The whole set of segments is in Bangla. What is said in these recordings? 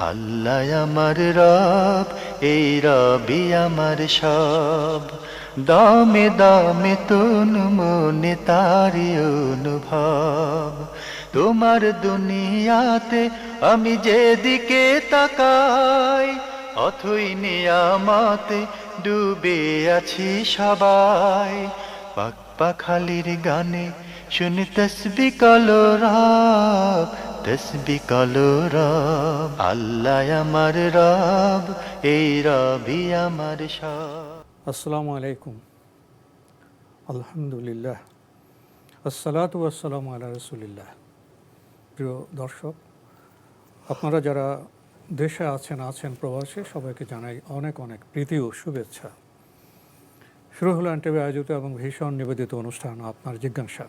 আল্লাহ আমার রব, এই রবি আমার সব। দামে দামে তুন মনে তারি অনুভব। তোমার দুনিয়াতে আমি যেদিকে তাকাই, অথই নিয়ামতে ডুবে আছি সবাই। পাক পাখালির গানে শুনি তসবি কলরব, তসবি কলরব। আল্লাহ আমার রব, এই রবি আমার সব। আসসালামু আলাইকুম। আলহামদুলিল্লাহ, আসসালাতু ওয়াসসালামু আলা রাসূলিল্লাহ। প্রিয় দর্শক, আপনারা যারা দেশে আছেন প্রবাসে, সবাইকে জানাই অনেক অনেক প্রীতি ও শুভেচ্ছা। শুরু হলো এনটিভি আয়োজিত এবং ভীষণ নিবেদিত অনুষ্ঠান আপনার জিজ্ঞাসা।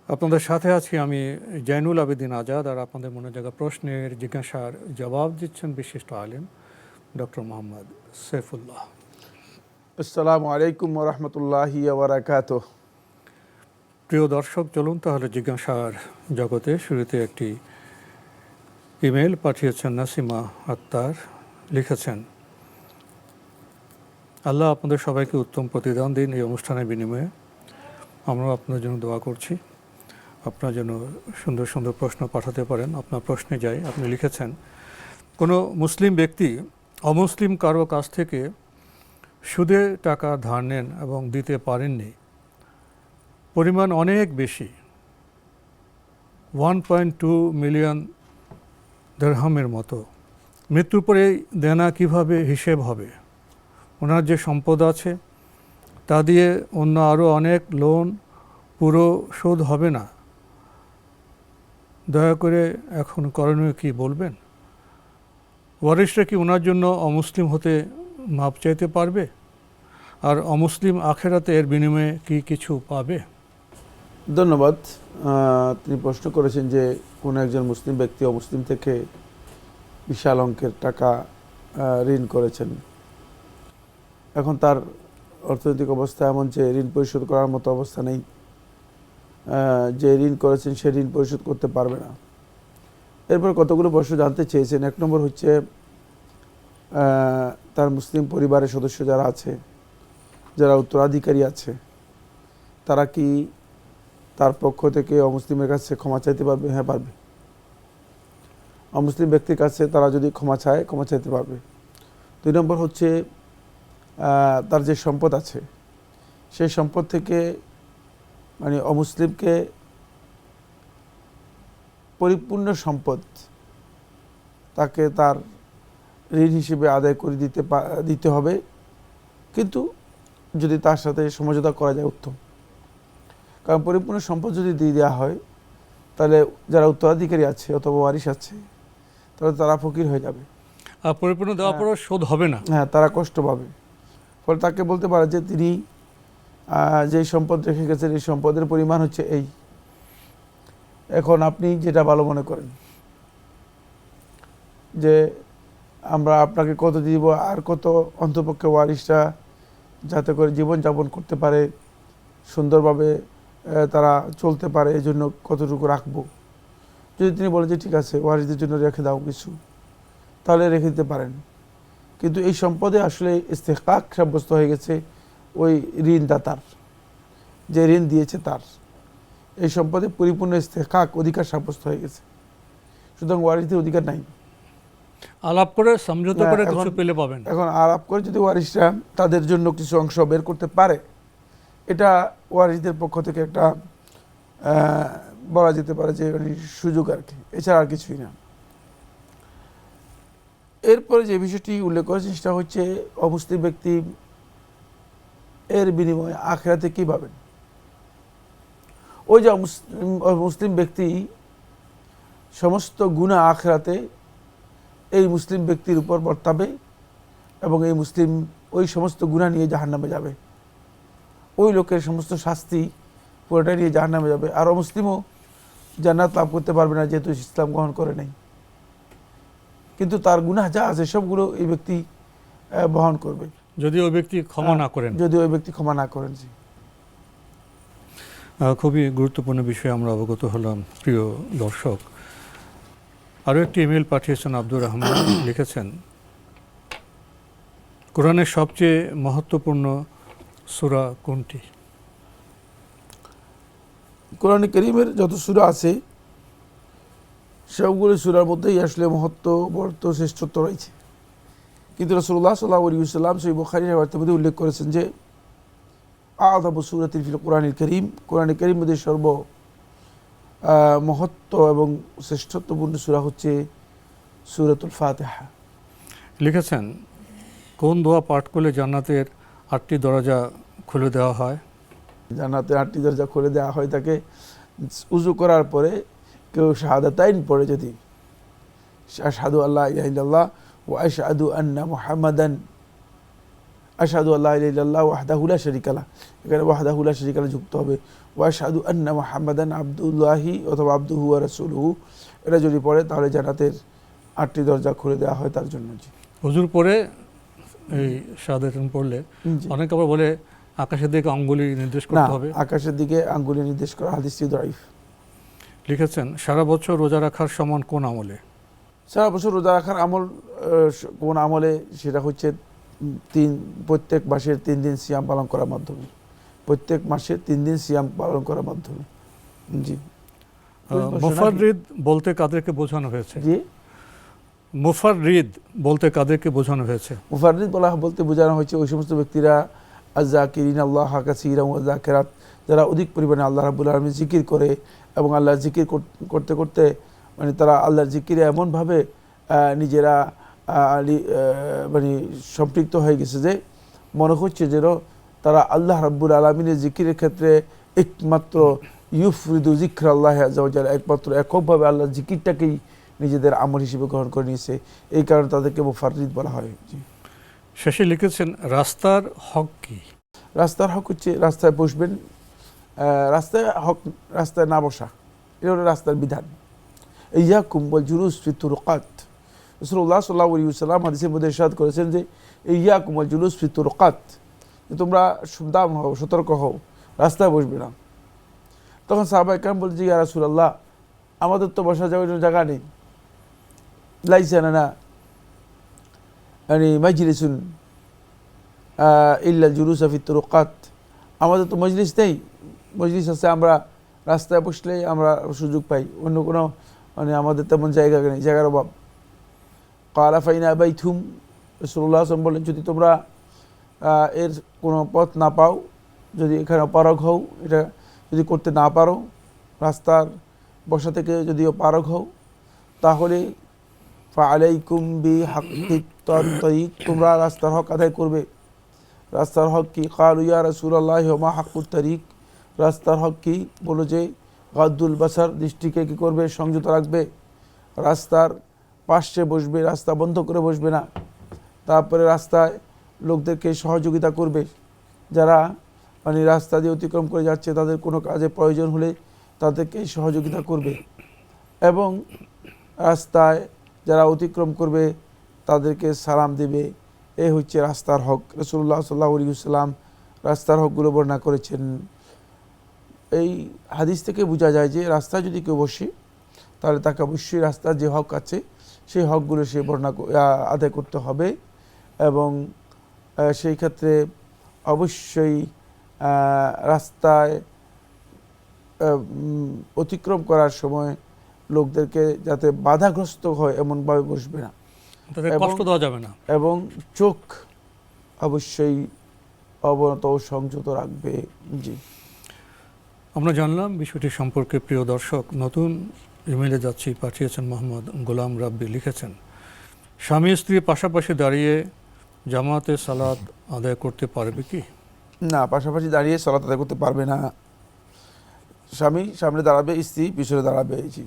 আপনাদের সাথে আছি আমি জয়নুল আবেদিন আজাদ, আর আপনাদের মনে জায়গা প্রশ্নের জিজ্ঞাসার জবাব দিচ্ছেন বিশিষ্ট আলেম ডক্টর মোহাম্মদ সাইফুল্লাহ। আসসালামু আলাইকুম ওয়া রাহমাতুল্লাহি ওয়া বারাকাতুহু। প্রিয় দর্শক, চলুন তাহলে জিজ্ঞাসার জগতে। শুরুতে একটি ইমেল পাঠিয়েছেন নাসিমা আক্তার। লিখেছেন, আল্লাহ আপনাদের সবাইকে উত্তম প্রতিদান দিন। এই অনুষ্ঠানের বিনিময়ে আমরাও আপনার জন্য দোয়া করছি। আপনার জন্য সুন্দর সুন্দর প্রশ্ন পাঠাতে পারেন। আপনার প্রশ্নে যাই। আপনি লিখেছেন, কোনো মুসলিম ব্যক্তি অমুসলিম কারো কাছ থেকে সুদে টাকা ধার নেন এবং দিতে পারেননি, পরিমাণ অনেক বেশি, 1.2 মিলিয়ন দিরহামের মতো। মৃত্যুর পরে দেনা কিভাবে হিসেব হবে? ওনার যে সম্পদ আছে তা দিয়ে অন্য আরও অনেক লোন পুরো শোধ হবে না। দয়া করে এখন করণীয় কি বলবেন? ওয়ারিশরা কি ওনার জন্য অমুসলিম হতে মাপ চাইতে পারবে? আর অমুসলিম আখেরাতে এর বিনিময়ে কি কিছু পাবে? ধন্যবাদ। তিনি প্রশ্ন করেছেন যে কোনো একজন মুসলিম ব্যক্তি অমুসলিম থেকে বিশাল অঙ্কের টাকা ঋণ করেছেন। এখন তার অর্থনৈতিক অবস্থা এমন যে ঋণ পরিশোধ করার মতো অবস্থা নেই। যে ঋণ করেছেন সে ঋণ পরিশোধ করতে পারবে না। এরপর কতগুলো প্রশ্ন জানতে চেয়েছেন। এক নম্বর হচ্ছে, তার মুসলিম পরিবারের সদস্য যারা আছে, যারা উত্তরাধিকারী আছে, তারা কি তার পক্ষ থেকে অমুসলিমের কাছে ক্ষমা চাইতে পারবে? হ্যাঁ, পারবে। অমুসলিম ব্যক্তির কাছে তারা যদি ক্ষমা চায়, ক্ষমা চাইতে পারবে। 2 নম্বর হচ্ছে, তার যে সম্পদ আছে সেই সম্পদ থেকে মানে অমুসলিমকে পরিপূর্ণ সম্পদ তাকে তার ঋণ হিসেবে আদায় করে দিতে হবে, কিন্তু যদি তার সাথে সমঝোতা করা যায় উত্তম। কারণ পরিপূর্ণ সম্পদ যদি দিয়ে দেওয়া হয় তাহলে যারা উত্তরাধিকারী আছে অথবা ওয়ারিশ আছে তাহলে তারা ফকির হয়ে যাবে, আর পরিপূর্ণ দেওয়ার পরও শোধ হবে না। হ্যাঁ, তারা কষ্ট পাবে। ফলে তাকে বলতে পারে যে তিনি যেই সম্পদ রেখে গেছেন এই সম্পদের পরিমাণ হচ্ছে এই, এখন আপনি যেটা ভালো মনে করেন যে আমরা আপনাকে কত দিব, আর কত অন্তপক্ষে ওয়ারিশরা যাতে করে জীবনযাপন করতে পারে, সুন্দরভাবে তারা চলতে পারে, এই জন্য কতটুকু রাখবো। যদি তিনি বলেন যে ঠিক আছে ওয়ারিশদের জন্য রেখে দাও কিছু, তাহলে রেখে দিতে পারেন। কিন্তু এই সম্পদে আসলে ইস্তেহকাক সাব্যস্ত হয়ে গেছে ওই ঋণদাতার, যে ঋণ দিয়েছে তার। এই সম্পদে পরিপূর্ণ ইস্তেহকাক অধিকার সাব্যস্ত হয়ে গেছে, সুতরাং ওয়ারিশদের অধিকার নাই। আলাপ করে সমঝোতা করে কিছু পেলে পাবেন। এখন আলাপ করে যদি ওয়ারিশরা তাদের জন্য কিছু অংশ বের করতে পারে, এটা ওয়ারিশদের পক্ষ থেকে একটা বলা যেতে পারে যে সুযোগ আর কি, এছাড়া আর কিছুই না। এরপরে যে বিষয়টি উল্লেখ করেছেন সেটা হচ্ছে অমুসলিম ব্যক্তি এর বিনিময়ে আখিরাতে কী পাবেন। ওই যে মুসলিম ব্যক্তি সমস্ত গুনাহ আখিরাতে এই মুসলিম ব্যক্তির উপর বর্তাবে এবং এই মুসলিম ওই সমস্ত গুনাহ নিয়ে জাহান্নামে যাবে। ওই লোকের সমস্ত শাস্তি পুরোটা নিয়ে জাহান্নামে যাবে। আর অমুসলিমও জান্নাত লাভ করতে পারবে না, যেহেতু ইসলাম গ্রহণ করে নেই। কিন্তু তার গুনাহ যা আছে সবগুলো এই ব্যক্তি বহন করবে, যদি ওই ব্যক্তি ক্ষমা না করেন। যদি ওই ব্যক্তি ক্ষমা না করেন। জি, খুবই গুরুত্বপূর্ণ বিষয়ে আমরা অবগত হলাম। প্রিয় দর্শক, আরও একটি ইমেল পাঠিয়েছেন আব্দুর রহমান, লিখেছেন কোরআনের সবচেয়ে মহত্বপূর্ণ সূরা কোনটি? কোরআনে কারীমের যত সূরা আছে সবগুলো সূরার মধ্যেই আসলে মহত্ব, বর্ত, শ্রেষ্ঠত্ব রয়েছে। কিন্তু রাসূলুল্লাহ সাল্লাল্লাহু আলাইহি ওয়াসাল্লাম সহিহ বুখারীর হাদিসের মধ্যে উল্লেখ করেছেন যে আ'যামু সূরাতিন ফিল কোরআনিল কারীম, কোরআনে কারীমের মধ্যে সর্ব মহত্ব এবং শ্রেষ্ঠত্বপূর্ণ সূরা হচ্ছে সূরাতুল ফাতিহা। লিখেছেন কোন দোয়া পাঠ করলে জান্নাতের 8টি দরজা খুলে দেওয়া হয়? জান্নাতে 8টি দরজা খুলে দেওয়া হয় তাকে উযু করার পরে কেউ শাহাদাতাইন পড়ে, যদি আশহাদু আল্লা ইলাহা ইল্লাল্লাহ ওয়া আশহাদু আন্না মুহাম্মাদান, আশহাদু আল্লা ইলাহা ইল্লাল্লাহ ওয়াহদাহু লা শারীকা লাহ, এখানে ওয়াহদাহু লা শারীকা লাহ যুক্ত হবে, ওয়া আশহাদু আন্না মুহাম্মাদান আবদুল্লাহি অথবা আবদুহু ওয়া রাসূলুহু, এটা যদি পড়ে তাহলে জান্নাতের 8টি দরজা খুলে দেওয়া হয় তার জন্য। জি, হুজুর পরে এই শাহাদাতাইন পড়লে জি। অনেকে আবার বলে আকাশের দিকে আঙ্গুলি নির্দেশ না, করতে হবে। আকাশের দিকে আঙ্গুলি নির্দেশ করা হাদিসটি দাঈফ। লিখেছেন সারা বছর রোজা রাখার সমান কোন আমলে? সারা বছর রোজা রাখার আমল কোন আমলে? সেটা হচ্ছে প্রত্যেক মাসের 3 দিন সিয়াম পালন করার মাধ্যমে, প্রত্যেক মাসে 3 দিন সিয়াম পালন করার মাধ্যমে। জি। মুফাররিদ বলতে কাদেরকে বোঝানো হয়েছে? জি, মুফাররিদ বলতে কাদেরকে বোঝানো হয়েছে? মুফাররিদ বলতে বোঝানো হয়েছে ওই সমস্ত ব্যক্তিরা আয-যাকিরিন আল্লাহ কাসীরান ওয়া যাকিরাত, যারা অধিক পরিমাণে আল্লাহ রাব্বুল আলামিন জিকির করে এবং আল্লাহর জিকির করতে করতে মানে তারা আল্লাহর জিকিরে এমনভাবে নিজেরা মানে সম্পৃক্ত হয়ে গেছে যে মনে হচ্ছে যেন তারা আল্লাহ রাব্বুল আলামিনের জিকিরের ক্ষেত্রে একমাত্র ইউফরিদু যিকরাল্লাহি আযজা ওয়া জাল্লা, একমাত্র এককভাবে আল্লাহর জিকিরটাকেই নিজেদের আমল হিসেবে গ্রহণ করে নিয়েছে, এই কারণে তাদেরকে মুফাররিদ বলা হয়। জি। শেষে লিখেছেন রাস্তার হক কি? রাস্তার হক হচ্ছে রাস্তায় বসবেন, রাস্তায় হক রাস্তায় না বসা, এটা হলো রাস্তার বিধান। ইয়াকুম ওয়াল জুলুস ফি তুরুকাত, রাসূলুল্লাহ সাল্লাল্লাহু আলাইহি ওয়াসাল্লাম হাদিসের মধ্যে ইরশাদ করেছেন যে ইয়াকুম ওয়াল জুলুস ফি তুরুকাত, তোমরা সাবধান হও, সতর্ক হও, রাস্তায় বসবে না। তখন সাহাবায়ে কেরাম বলছে ইয়া রাসূলুল্লাহ, আমাদের তো বসার জায়গা নেই, লাইসা লানা মাজলিসুন ইল্লা জুলুসা ফি তুরুকাত, আমাদের তো মজলিস নেই, মজলিস আছে আমরা রাস্তায় বসলেই আমরা সুযোগ পাই, অন্য কোনো মানে আমাদের তেমন জায়গা নেই, জায়গার অভাব। ক্বালা ফাইন আবাইতুম, রাসূলুল্লাহ সাল্লাল্লাহু আলাইহি ওয়াসাল্লাম বলেন যদি তোমরা এর কোনো পথ না পাও, যদি এখানে অপারগ হও, এটা যদি করতে না পারো, রাস্তার বসা থেকে যদিও পারগ হও, তাহলে ফাআলাইকুম বিহাক্কিত তারিক, তোমরা রাস্তার হক আদায় করবে। রাস্তার হক কি? ক্বালু ইয়া রাসূলুল্লাহ ওয়া মা হাক্কুত তারিক, রাস্তার হক কি? বলো যে গাদ্দুল বাসার, দৃষ্টিকে কি করবে? সংযত রাখবে, রাস্তার পাশে বসবে, রাস্তা বন্ধ করে বসবে না। তারপরে রাস্তায় লোকদেরকে সহযোগিতা করবে, যারা মানে রাস্তা দিয়ে অতিক্রম করে যাচ্ছে তাদের কোনো কাজে প্রয়োজন হলে তাদেরকে সহযোগিতা করবে, এবং রাস্তায় যারা অতিক্রম করবে তাদেরকে সালাম দেবে। এই হচ্ছে রাস্তার হক। রাসূলুল্লাহ সাল্লাল্লাহু আলাইহি ওয়াসাল্লাম রাস্তার হকগুলো বর্ণনা করেছেন। এই হাদিস থেকে বোঝা যায় যে রাস্তায় যদি কেউ বসে তাহলে তাকে অবশ্যই রাস্তার যে হক আছে সেই হকগুলো সে আদায় করতে হবে, এবং সেই ক্ষেত্রে অবশ্যই রাস্তায় অতিক্রম করার সময় লোকদেরকে যাতে বাধাগ্রস্ত হয় এমনভাবে বসবে না, তাদের কষ্ট দেওয়া যাবে না, এবং চোখ অবশ্যই অবনত ও সংযত রাখবে। জি, আমরা জানলাম বিষয়টি সম্পর্কে। প্রিয় দর্শক, নতুন ইমেইলে যাচ্ছি, পাঠিয়েছেন মোহাম্মদ গোলাম রাব্বি, লিখেছেন স্বামী স্ত্রী পাশাপাশি দাঁড়িয়ে জামাতে সালাত আদায় করতে পারবে কি? না, পাশাপাশি দাঁড়িয়ে সালাত আদায় করতে পারবে না। স্বামী সামনে দাঁড়াবে, স্ত্রী পিছনে দাঁড়াবে। জি,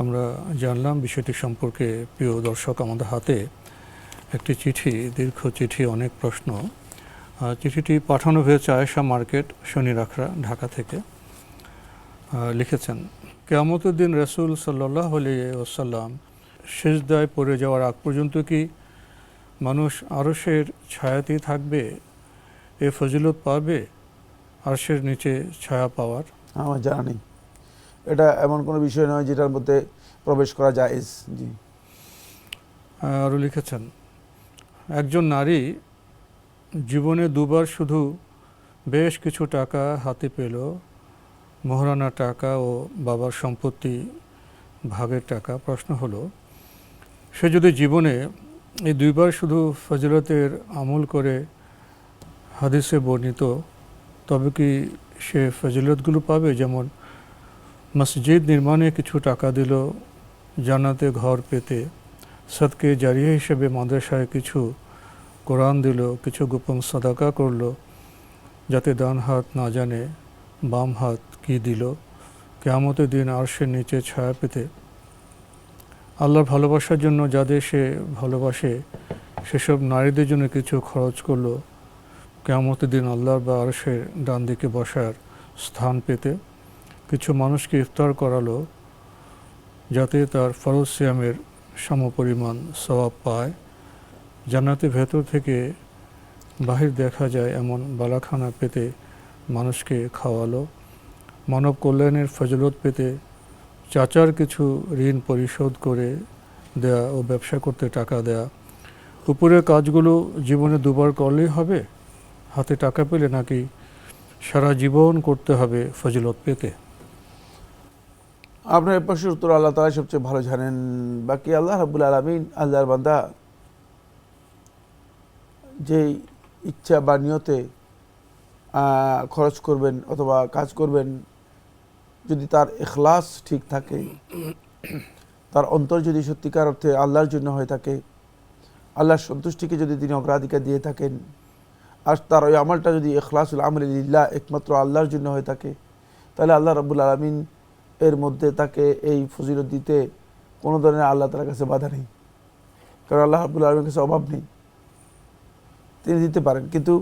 আমরা জানলাম বিষয়টি সম্পর্কে। প্রিয় দর্শক, আমাদের হাতে একটি চিঠি, দীর্ঘ চিঠি, অনেক প্রশ্ন। চিঠিটি পাঠানো হয়েছে আয়েশা মার্কেট, শনিরাখড়া, ঢাকা থেকে। লিখেছেন কিয়ামতের দিন রাসূল সাল্লাল্লাহু আলাইহি ওয়াসাল্লাম সিজদায় পড়ে যাওয়ার আগ পর্যন্ত কি মানুষ আরশের ছায়াতেই থাকবে? এ ফজিলত পাবে আরশের নিচে ছায়া পাওয়ার? আমার জানা নেই। এটা এমন কোনো বিষয় নয় যেটার মধ্যে প্রবেশ করা জায়েজ। জি। আরও লিখেছেন, একজন নারী জীবনে দুবার শুধু বেশ কিছু টাকা হাতে পেল, মোহরানা টাকা ও বাবার সম্পত্তি ভাগের টাকা। প্রশ্ন হলো, সে যদি জীবনে এই দুইবার শুধু ফজিলতের আমল করে হাদিসে বর্ণিত, তবে কি সে ফজিলতগুলো পাবে? যেমন মসজিদ নির্মাণে কিছু টাকা দিল জান্নাতে ঘর পেতে, সদকে জারিয়া হিসেবে মাদ্রাসায় কিছু কোরআন দিল, কিছু গোপন সাদাকা করলো যাতে ডান হাত না জানে বাম হাত কি দিল, কিয়ামতের দিন আরশের নিচে ছায়া পেতে আল্লাহর ভালোবাসার জন্য যাদের সে ভালোবাসে সেসব নারীদের জন্য কিছু খরচ করলো কিয়ামতের দিন আল্লাহর বা আরশের ডান দিকে বসার স্থান পেতে, কিছু মানুষকে ইফতার করালো যাতে তার ফরজ সিয়ামের সমপরিমাণ সওয়াব পায়, জান্নাতের ভেতর থেকে বাহির দেখা যায় এমন বালাখানা পেতে মানুষকে খাওয়ালো, মানব কল্যাণের ফজিলত পেতে চাচার কিছু ঋণ পরিশোধ করে দেয়া ও ব্যবসা করতে টাকা দেয়া। উপরের কাজগুলো জীবনে দুবার করলেই হবে হাতে টাকা পেলে, নাকি সারা জীবন করতে হবে ফজিলত পেতে? আপনার এই প্রশ্নের উত্তর আল্লাহ তাআলা সবচেয়ে ভালো জানেন। বাকি আল্লাহ রাব্বুল আলামিন আল্লাহর বান্দা যেই ইচ্ছা বা নিয়তে খরচ করবেন অথবা কাজ করবেন, যদি তার ইখলাস ঠিক থাকে, তার অন্তর যদি সত্যিকার অর্থে আল্লাহর জন্য হয়ে থাকে, আল্লাহর সন্তুষ্টিকে যদি তিনি অগ্রাধিকার দিয়ে থাকেন, আর তার ওই আমলটা যদি ইখলাসুল আমলি লিল্লাহ একমাত্র আল্লাহর জন্য হয়ে থাকে, তাহলে আল্লাহ রাব্বুল আলামিন এর মধ্যে তাকে এই ফজিলত দিতে কোনো ধরনের আল্লাহ তাআলার কাছে বাধা নেই। কারণ আল্লাহ রাব্বুল আলামিনের কাছে অভাব নেই, তিনি দিতে পারেন। কিন্তু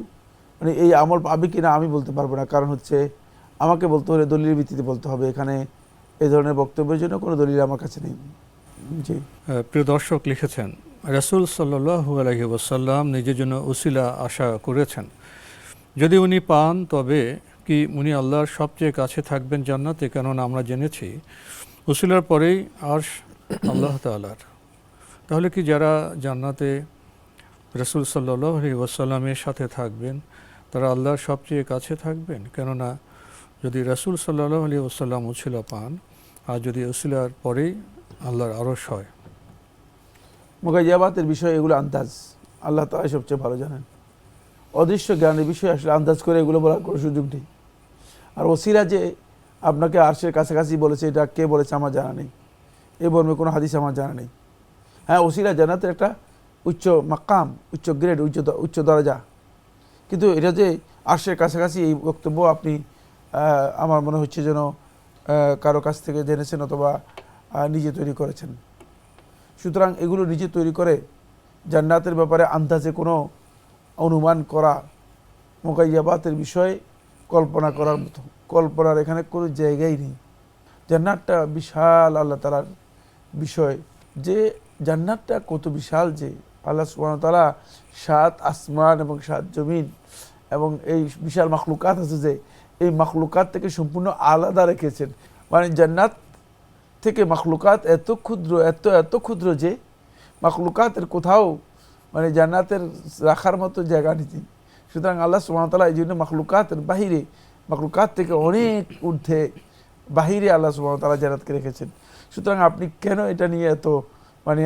মানে এই আমল পাবে কিনা আমি বলতে পারবো না, কারণ হচ্ছে আমাকে বলতে হলে দলিলের ভিত্তিতে বলতে হবে। এখানে এই ধরনের বক্তব্যের জন্য কোনো দলিল আমার কাছে নেই। জি। প্রিয় দর্শক লিখেছেন, রাসূল সাল্লাল্লাহু আলাইহি ওয়াসাল্লাম নিজের জন্য উসিলা আশা করেছেন, যদি উনি পান তবে কি উনি আল্লাহর সবচেয়ে কাছে থাকবেন জান্নাতে? কেননা আমরা জেনেছি উসিলার পরেই আরশ আল্লাহ তাআলার। তাহলে কি যারা জান্নাতে রাসূল সাল্লাল্লাহু আলাইহি ওয়াসাল্লামের সাথে থাকবেন তারা আল্লাহর সবচেয়ে কাছে থাকবেন? কেননা যদি রাসূল সাল্লাল্লাহু আলাইহি ওয়াসাল্লাম উসিলা পান আর যদি উসিলার পরেই আল্লাহর আরশ হয়। মুগাইয়াবাতের বিষয় এগুলো আন্দাজ, আল্লাহ তাআলা সবচেয়ে ভালো জানেন। অদৃশ্য জ্ঞানের বিষয় আসলে আন্দাজ করে এগুলো বলার কোনো সুযোগ নেই। আর ওসিলা যে আপনাকে আরশের কাছাকাছি বলেছে, এটা কে বলেছে আমার জানা নেই, এই মর্মে কোনো হাদিস আমার জানা নেই। হ্যাঁ, ওসিলা জান্নাতের একটা উচ্চ মাকাম, উচ্চ গ্রেড, উচ্চ দরজা, কিন্তু এটা যে আরশের কাছাকাছি এই বক্তব্য আপনি আমার মনে হচ্ছে যেন কারো কাছ থেকে জেনেছেন অথবা নিজে তৈরি করেছেন। সুতরাং এগুলো নিজে তৈরি করে জান্নাতের ব্যাপারে আন্দাজে কোনো অনুমান করা মুগাইয়াবাতের বিষয়ে কল্পনা করার মতো, কল্পনার এখানে কোনো জায়গাই নেই। জান্নাতটা বিশাল আল্লাহ তাআলার বিষয়, যে জান্নাতটা কত বিশাল, যে আল্লাহ সুবহানাহু ওয়া তাআলা 7 আসমান এবং 7 জমিন এবং এই বিশাল মাখলুকাত আছে, যে এই মাখলুকাত থেকে সম্পূর্ণ আলাদা রেখেছেন। মানে জান্নাত থেকে মাখলুকাত এত ক্ষুদ্র, এত ক্ষুদ্র যে মাখলুকাতের কোথাও মানে জান্নাতের রাখার মতো জায়গা নেই। সুতরাং আল্লাহ সুবহানাহু ওয়া তাআলা এই জন্য মাখলুকাতের বাহিরে, মাখলুকাত থেকে অনেক ঊর্ধ্বে বাহিরে আল্লাহ সুবহানাহু ওয়া তাআলা জান্নাতকে রেখেছেন। সুতরাং আপনি কেন এটা নিয়ে এত মানে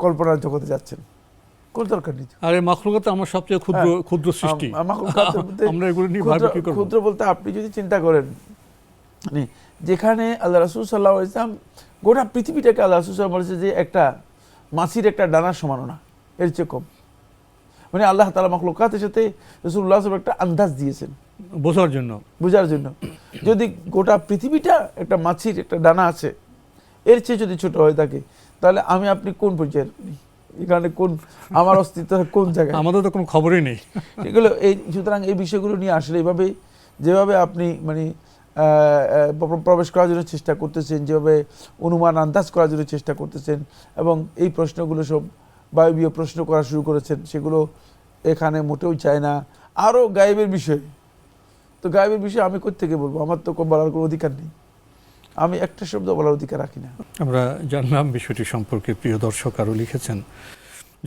কল্পনার জগতে যাচ্ছেন? কোন দরকার নেই। আরে মাখলুকাত আমার সবচেয়ে ক্ষুদ্র সৃষ্টি, আমরা এগুলো নিয়ে ভাবি কি করব? ক্ষুদ্র বলতে আপনি যদি চিন্তা করেন, মানে যেখানে আল্লাহ রাসূল সাল্লাল্লাহু আলাইহি ওয়াসাল্লাম গোটা পৃথিবীটাকে আল্লাহ রাসূল সাল্লাল্লাহু আলাইহি ওয়াসাল্লাম বলেছে যে একটা মাছির একটা ডানার সমানও না, এর চেয়ে কম। মানে আল্লাহ তাআলা মাখলুকাতের সাথে রাসূলুল্লাহ সাল্লাল্লাহু আলাইহি ওয়াসাল্লাম একটা আন্দাজ দিয়েছেন বোঝার জন্য। যদি গোটা পৃথিবীটা একটা মাছির একটা ডানা আছে, এর চেয়ে যদি ছোট হয়ে থাকে, তাহলে আমি আপনি কোন পর্যায়ের, এখানে কোন আমার অস্তিত্ব কোন জায়গায়? আমাদের তো কোনো খবরই নেই এগুলো এই। সুতরাং এই বিষয়গুলো নিয়ে আসলে এইভাবে যেভাবে আপনি মানে প্রবেশ করার জন্য চেষ্টা করতেছেন, যেভাবে অনুমান আন্দাজ করার জন্য চেষ্টা করতেছেন এবং এই প্রশ্নগুলো সব বায়বীয় প্রশ্ন করা শুরু করেছেন, সেগুলো এখানে মোটেও চায় না। আরও গায়েবের বিষয়, তো গায়েবের বিষয়ে আমি কোত্থেকে বলবো? আমার তো বলার কোনো অধিকার নেই। আমি একটা শব্দ বলার অধিকার রাখি না। আমরা জানলাম বিষয়টি সম্পর্কে। প্রিয় দর্শক আরও লিখেছেন,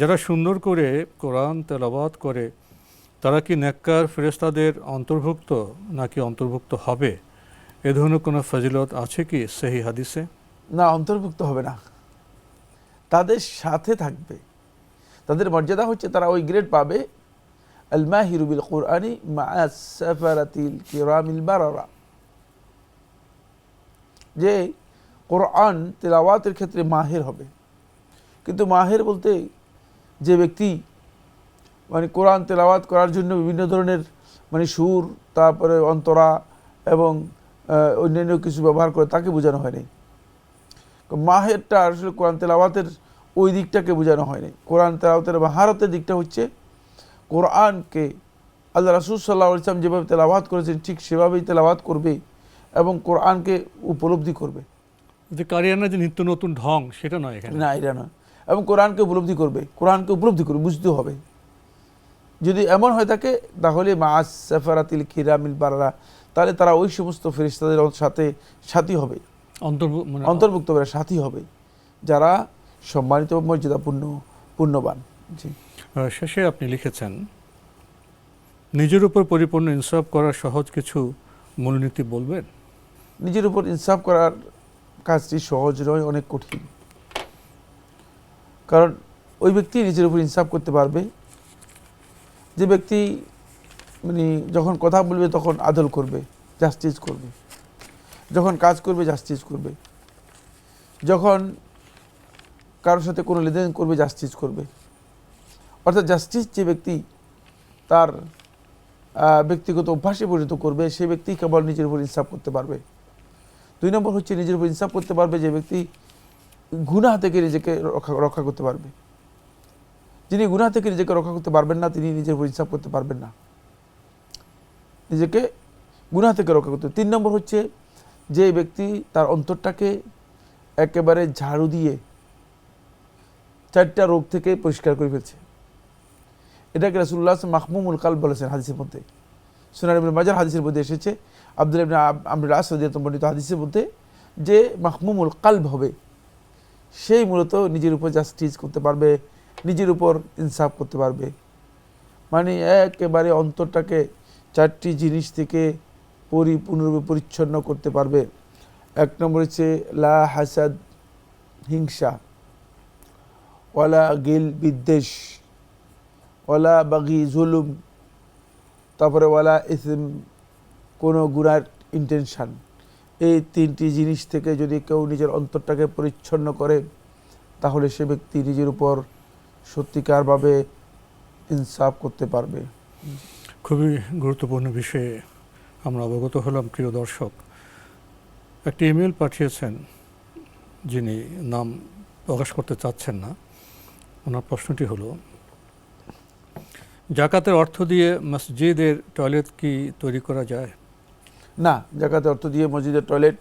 যারা সুন্দর করে কোরআন তেলাওয়াত করে তারা কি নেককার ফেরেশতাদের অন্তর্ভুক্ত নাকি অন্তর্ভুক্ত হবে? এ ধরনের কোনো ফজিলত আছে কি সহিহ হাদিসে? না, অন্তর্ভুক্ত হবে না, তাদের সাথে থাকবে। তাদের মর্যাদা হচ্ছে তারা ওই গ্রেড পাবে, আল মাহিরু বিল কুরআনি মা'a সাফারাতিল কিরামিল বারারা, যে কোরআন তেলাওয়াতের ক্ষেত্রে মাহের হবে। কিন্তু মাহের বলতে যে ব্যক্তি মানে কোরআন তেলাওয়াত করার জন্য বিভিন্ন ধরনের মানে সুর, তারপরে অন্তরা এবং অন্যান্য কিছু ব্যবহার করে, তাকে বোঝানো হয়নি। মাহেরটা আসলে কোরআন তেলাওয়াতের ওই দিকটাকে বোঝানো হয়নি। কোরআন তেলাওয়াতের মাহারতের দিকটা হচ্ছে কোরআনকে আল্লাহ রাসূল সাল্লাল্লাহু আলাইহি ওয়াসাল্লাম যেভাবে তেলাওয়াত করেছেন ঠিক সেভাবেই তেলাওয়াত করবে এবং কোরআনকে উপলব্ধি করবে। যে কারিয়ানা যে নিত্য নতুন ঢং সেটা নয় এখানে। না, এটা নয়। এবং কোরআনকে উপলব্ধি করবে, কোরআনকে উপলব্ধি করবে, বুঝতে হবে। যদি এমন হয়ে থাকে তাহলে মা'আস সাফারাতিল কিরামিল বারারা, তাহলে তারা ওই সমস্ত ফেরেশতাদের সাথে সাথী হবে, অন্তর্ভুক্ত হবে, সাথী হবে যারা সম্মানিত মর্যাদাপূর্ণ পুণ্যবান। জি। শেষে আপনি লিখেছেন, নিজের উপর পরিপূর্ণ ইনসাফ করার সহজ কিছু মূলনীতি বলবেন? নিজের উপর ইনসাফ করার কাজটি সহজ নয়, অনেক কঠিন। কারণ ওই ব্যক্তি নিজের উপর ইনসাফ করতে পারবে যে ব্যক্তি মানে যখন কথা বলবে তখন আদল করবে, জাস্টিস করবে, যখন কাজ করবে জাস্টিস করবে, যখন কারোর সাথে কোনো লেনদেন করবে জাস্টিস করবে। অর্থাৎ জাস্টিস যে ব্যক্তি তার ব্যক্তিগত অভ্যাসে পরিণত করবে, সে ব্যক্তি কেবল নিজের উপর ইনসাফ করতে পারবে। 2 নম্বর হচ্ছে নিজের উপর ইনসাফ করতে পারবে যে ব্যক্তি গুনাহ থেকে নিজেকে রক্ষা করতে পারবে। যিনি গুনাহ থেকে নিজেকে রক্ষা করতে পারবেন না, তিনি নিজের উপর ইনসাফ করতে পারবেন না, নিজেকে গুনাহ থেকে রক্ষা করতে। 3 নম্বর হচ্ছে যে ব্যক্তি তার অন্তরটাকে একেবারে ঝাড়ু দিয়ে 4টা রোগ থেকে পরিষ্কার করে ফেলছে। এটাকে রাসূলুল্লাহ মাহমুমুল কালব বলেছেন হাদিসের মধ্যে। সুনান ইবনে মাজাহ হাদিসের মধ্যে এসেছে, আব্দুল্লাহ ইবনে আমর আস রাদিয়াল্লাহু বর্ণিত হাদিসের মধ্যে, যে মাহমুমুল কালব হবে সেই মূলত নিজের উপর জাস্টিস করতে পারবে, নিজের উপর ইনসাফ করতে পারবে। মানে একেবারে অন্তরটাকে 4টি জিনিস থেকে পরিপূর্ণরূপে পরিচ্ছন্ন করতে পারবে। 1 নম্বর হচ্ছে লা হাসাদ, হিংসা, ওয়ালা গিল, বিদ্বেষ, ওয়ালা বাগি, জুলুম, তারপরে ওয়ালা ইসম, কোনো গুনার ইন্টেনশন। এই 3টি জিনিস থেকে যদি কেউ নিজের অন্তরটাকে পরিচ্ছন্ন করে তাহলে সে ব্যক্তি নিজের উপর সত্যিকারভাবে ইনসাফ করতে পারবে। খুবই গুরুত্বপূর্ণ বিষয়ে আমরা অবগত হলাম। প্রিয় দর্শক, একটি ইমেল পাঠিয়েছেন যিনি নাম প্রকাশ করতে চাচ্ছেন না। ওনার প্রশ্নটি হলো, জাকাতের অর্থ দিয়ে মসজিদের টয়লেট কি তৈরি করা যায়? না, জাকাতের অর্থ দিয়ে মসজিদের টয়লেট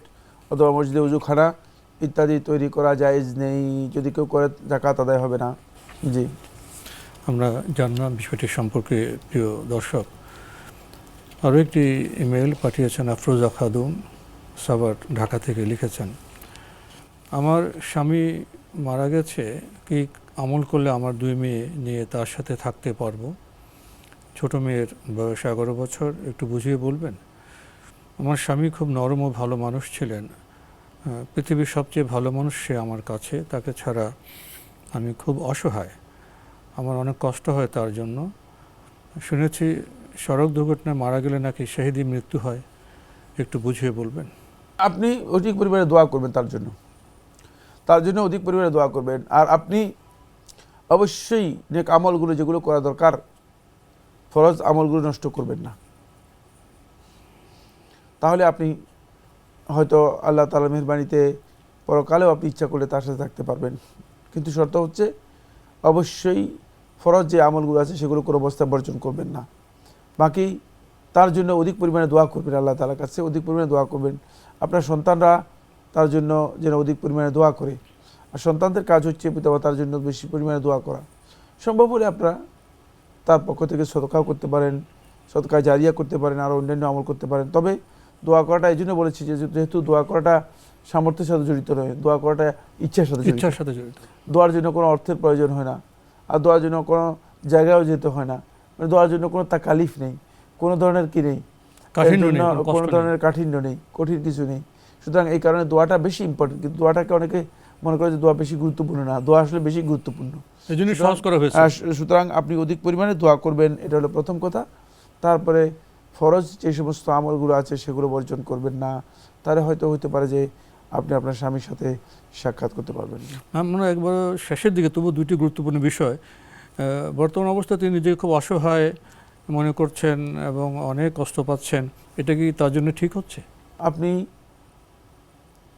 অথবা মসজিদে উজুখানা ইত্যাদি তৈরি করা জায়েজ নেই। যদি কেউ করে জাকাত আদায় হবে না। জি। আমরা জানলাম বিষয়টি সম্পর্কে। প্রিয় দর্শক, আরও একটি ইমেল পাঠিয়েছেন আফরোজা খাতুন সাভার, ঢাকা থেকে লিখেছেন, আমার স্বামী মারা গেছে, কি আমল করলে আমার 2 মেয়ে নিয়ে তার সাথে থাকতে পারবো? ছোট মেয়ের বয়স 11 বছর, একটু বুঝিয়ে বলবেন। আমার স্বামী খুব নরম ও ভালো মানুষ ছিলেন, পৃথিবীর সবচেয়ে ভালো মানুষ সে আমার কাছে, তাকে ছাড়া আমি খুব অসহায়, আমার অনেক কষ্ট হয় তার জন্য। শুনেছি সড়ক দুর্ঘটনায় মারা গেলে নাকি শহীদি মৃত্যু হয়, একটু বুঝিয়ে বলবেন। আপনি অধিক পরিমাণে দোয়া করবেন তার জন্য, তার জন্য অধিক পরিমাণে দোয়া করবেন। আর আপনি অবশ্যই নেক আমলগুলো যেগুলো করা দরকার, ফরজ আমলগুলো নষ্ট করবেন না। তাহলে আপনি হয়তো আল্লাহ তাআলার মেহেরবানিতে পরকালেও আপনি ইচ্ছা করলে তার সাথে থাকতে পারবেন। কিন্তু শর্ত হচ্ছে অবশ্যই ফরজ যে আমলগুলো আছে সেগুলো কোনো অবস্থায় বর্জন করবেন না। বাকি তার জন্য অধিক পরিমাণে দোয়া করবেন, আল্লাহ তাআলার কাছে অধিক পরিমাণে দোয়া করবেন। আপনার সন্তানরা তার জন্য যেন অধিক পরিমাণে দোয়া করে। আর সন্তানদের কাজ হচ্ছে পিতামাতার জন্য বেশি পরিমাণে দোয়া করা। সম্ভব হলে আপনারা তার পক্ষ থেকে সদকাও করতে পারেন, সদকা জারিয়া করতে পারেন, আর অন্যান্য আমল করতে পারেন। তবে দোয়া করাটা এই জন্য বলেছি যে যেহেতু দোয়া করাটা সামর্থ্যের সাথে জড়িত নয়, দোয়া করাটা ইচ্ছার সাথে জড়িত। ইচ্ছার সাথে জড়িত। দোয়ার জন্য কোনো অর্থের প্রয়োজন হয় না, আর দোয়ার জন্য কোনো জায়গায়ও যেতে হয় না, মানে দোয়ার জন্য কোনো তাকালিফ নেই, কোনো ধরনের কি নেই, কাঠিন্য এর নেই, জন্য কোনো কষ্ট কোনো নেই। ধরনের কাঠিন্য নেই, কঠিন কিছু নেই। সুতরাং এই কারণে দোয়াটা বেশি ইম্পর্টেন্ট। কিন্তু দোয়াটাকে অনেকে মনে করে যে দোয়া বেশি গুরুত্বপূর্ণ না, দোয়া আসলে বেশি গুরুত্বপূর্ণ। এই জন্য সহজ করা হয়েছে। সুতরাং আপনি অধিক পরিমাণে দোয়া করবেন, এটা হলো প্রথম কথা। তারপরে ফরজ যে সমস্ত আমলগুলো আছে সেগুলো বর্জন করবেন না, তাহলে হয়তো হতে পারে যে আপনি আপনার স্বামীর সাথে সাক্ষাৎ করতে পারবেন না। আমরা একবার শেষের দিকে তবু দুইটি গুরুত্বপূর্ণ বিষয়। বর্তমান অবস্থায় তিনি নিজেকে খুব অসহায় মনে করছেন এবং অনেক কষ্ট পাচ্ছেন, এটা কি তার জন্য ঠিক হচ্ছে? আপনি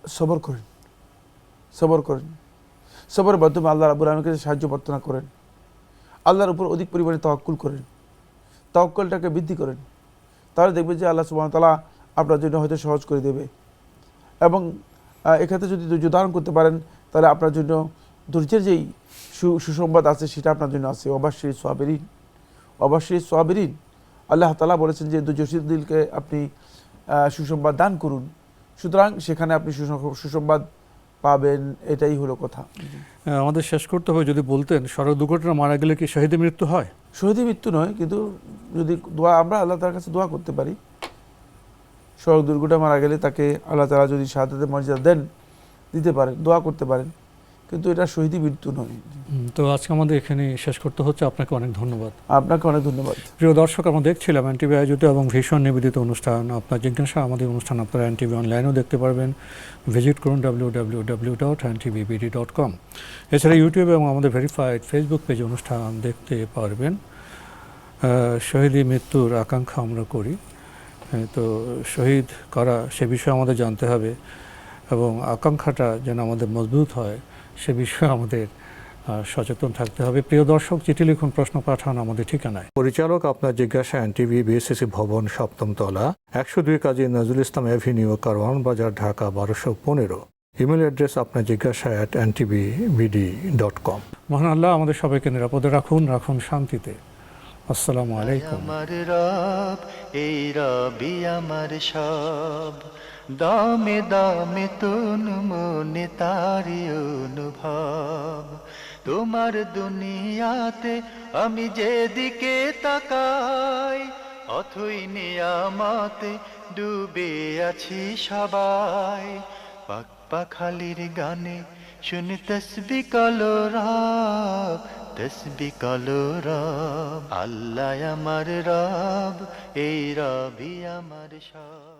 সবর করেন, সবর করেন, সবরের মাধ্যমে আল্লাহ রাব্বুল আলামিনের কাছে সাহায্য প্রার্থনা করেন, আল্লাহর উপর অধিক পরিমাণে তাওয়াক্কুল করেন, তাওয়াক্কুলটাকে বৃদ্ধি করেন, তাহলে দেখবেন যে আল্লাহ সুবহানাহু ওয়া তাআলা আপনার জন্য হয়তো সহজ করে দেবে। এবং এক্ষেত্রে যদি ধৈর্য ধারণ করতে পারেন তাহলে আপনার জন্য ধৈর্যের যেই সুসংবাদ আছে সেটা আপনার জন্য আছে। অবশ্যই সাবিরিন, অবশ্যই সাবিরিন, আল্লাহ তাআলা বলেছেন যে ধৈর্যশীল দিলকে আপনি সুসংবাদ দান করুন। সুতরাং সেখানে আপনি সুসংবাদ পাবেন, এটাই হলো কথা। আমাদের শেষ করতে হবে, যদি বলতেন সড়ক দুর্ঘটনা মারা গেলে কি শহীদে মৃত্যু হয়? শহীদের মৃত্যু নয়, কিন্তু যদি দোয়া আমরা আল্লাহ তাআলার কাছে দোয়া করতে পারি, সড়ক দুর্ঘটনা মারা গেলে তাকে আল্লাহ তাআলা যদি শাহাদাতের মর্যাদা দেন, দিতে পারেন, দোয়া করতে পারেন, কিন্তু এটা শহীদি মৃত্যু নয়। তো আজকে আমাদের এখানে শেষ করতে হচ্ছে। আপনাকে অনেক ধন্যবাদ। আপনাকে অনেক ধন্যবাদ। প্রিয় দর্শক, আমরা দেখছিলাম এনটিভি আয়োজিত এবং ভীষণ নিবেদিত অনুষ্ঠান আপনার জিজ্ঞাসা। আমাদের অনুষ্ঠান আপনারা এনটিভি অনলাইনেও দেখতে পারবেন, ভিজিট করুন www.ntv.com। এছাড়া ইউটিউবে এবং আমাদের ভেরিফাইড ফেসবুক পেজে অনুষ্ঠান দেখতে পারবেন। শহীদি মৃত্যুর আকাঙ্ক্ষা আমরা করি, তো শহীদ করা সে বিষয়ে আমাদের জানতে হবে এবং আকাঙ্ক্ষাটা যেন আমাদের মজবুত হয় সে বিষয়ে আমাদের সচেতন থাকতে হবে। প্রিয় দর্শক, চিঠি লিখুন, প্রশ্ন পাঠান আমাদের ঠিকানায়। পরিচালক আপনার জিজ্ঞাসা, এনটিভি, বিএসসি ভবন, ৭ম তলা, ১০২ কাজী নজরুল ইসলাম অ্যাভিনিউ, কারওয়ান বাজার, ঢাকা ১২১৫। ইমেল অ্যাড্রেস আপনার জিজ্ঞাসা @ntvbd.com। মহান আল্লাহ আমাদের সবাইকে নিরাপদে রাখুন, রাখুন শান্তিতে। আসসালামু আলাইকুম। আমার রব, এই রবি আমার সব, দামে দামে তুন মনে তারি অনুভব। তোমার দুনিয়াতে আমি যেদিকে তাকাই, অথই নিয়ামতে ডুবে আছি সবাই। পাক পাখালির গানে শুনি তসবি কালো রব, তসবি কালো রব। আল্লাহ আমার রব, এই রবি আমার সব।